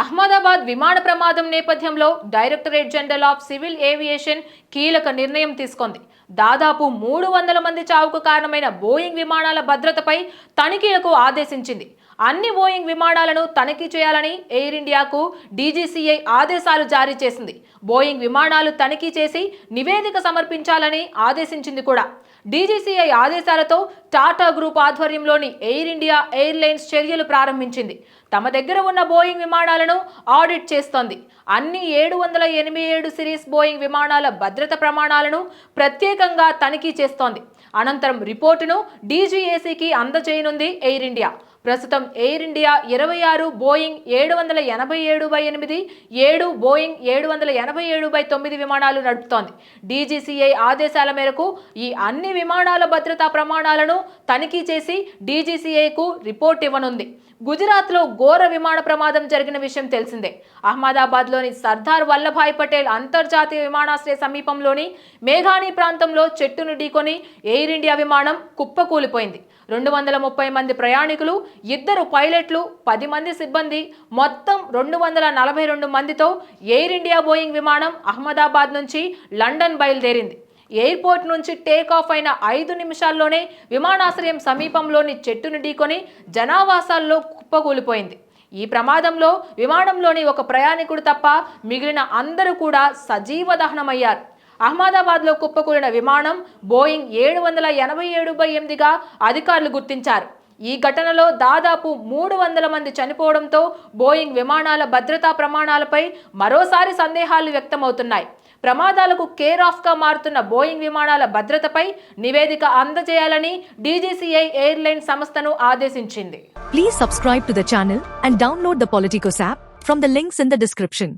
అహ్మదాబాద్ విమాన ప్రమాదం నేపథ్యంలో directorate general of civil aviation కీలక నిర్ణయం తీసుకుంది. దాదాపు 300 మంది చావుకు కారణమైన బోయింగ్ విమానాల భద్రతపై తనిఖీలకు ఆదేశించింది. అన్ని బోయింగ్ విమానాలను తనిఖీ చేయాలని ఎయిర్ ఇండియాకు డీజీసీఐ ఆదేశాలు జారీ చేసింది. బోయింగ్ విమానాలు తనిఖీ చేసి నివేదిక సమర్పించాలని ఆదేశించింది కూడా. డీజీసీఐ ఆదేశాలతో టాటా గ్రూప్ ఆధ్వర్యంలోని ఎయిర్ ఇండియా ఎయిర్లైన్స్ చర్యలు ప్రారంభించింది. తమ దగ్గర ఉన్న బోయింగ్ విమానాలను ఆడిట్ చేస్తోంది. అన్ని 787 సిరీస్ బోయింగ్ విమానాల భద్రత ప్రమాణాలను ప్రత్యేకంగా తనిఖీ చేస్తోంది. అనంతరం రిపోర్టును డీజీఏసీకి అందజేయనుంది ఎయిర్ ఇండియా. ప్రస్తుతం ఎయిర్ ఇండియా 26 బోయింగ్ 787-8, 7 బోయింగ్ 787-9 విమానాలు నడుపుతోంది. డీజీసీఐ ఆదేశాల మేరకు ఈ అన్ని విమానాల భద్రతా ప్రమాణాలను తనిఖీ చేసి డీజీసీఐకు రిపోర్ట్ ఇవ్వనుంది. గుజరాత్లో ఘోర విమాన ప్రమాదం జరిగిన విషయం తెలిసిందే. అహ్మదాబాద్లోని సర్దార్ వల్లభాయ్ పటేల్ అంతర్జాతీయ విమానాశ్రయ సమీపంలోని మేఘాని ప్రాంతంలో చెట్టును ఢీకొని ఎయిర్ ఇండియా విమానం కుప్పకూలిపోయింది. 230 మంది ప్రయాణికులు, 2 పైలట్లు, 10 మంది సిబ్బంది, మొత్తం 242 మందితో ఎయిర్ ఇండియా బోయింగ్ విమానం అహ్మదాబాద్ నుంచి లండన్ బయలుదేరింది. ఎయిర్పోర్ట్ నుంచి టేక్ ఆఫ్ అయిన 5 నిమిషాల్లోనే విమానాశ్రయం సమీపంలోని చెట్టును ఢీకొని జనావాసాల్లో కుప్పకూలిపోయింది. ఈ ప్రమాదంలో విమానంలోని ఒక ప్రయాణికుడు తప్ప మిగిలిన అందరూ కూడా సజీవ దహనమయ్యారు. అహ్మదాబాద్లో కుప్పకూలిన విమానం బోయింగ్ 787-8గా అధికారులు గుర్తించారు. ఈ ఘటనలో దాదాపు 300 మంది చనిపోవడంతో బోయింగ్ విమానాల భద్రతా ప్రమాణాలపై మరోసారి సందేహాలు వ్యక్తమవుతున్నాయి. ప్రమాదాలకు కేర్ ఆఫ్గా మారుతున్న బోయింగ్ విమానాల భద్రతపై నివేదిక అందజేయాలని డీజీసీఐ ఎయిర్లైన్ సంస్థను ఆదేశించింది. Please subscribe to the channel and download the Politicos app from the links in the description.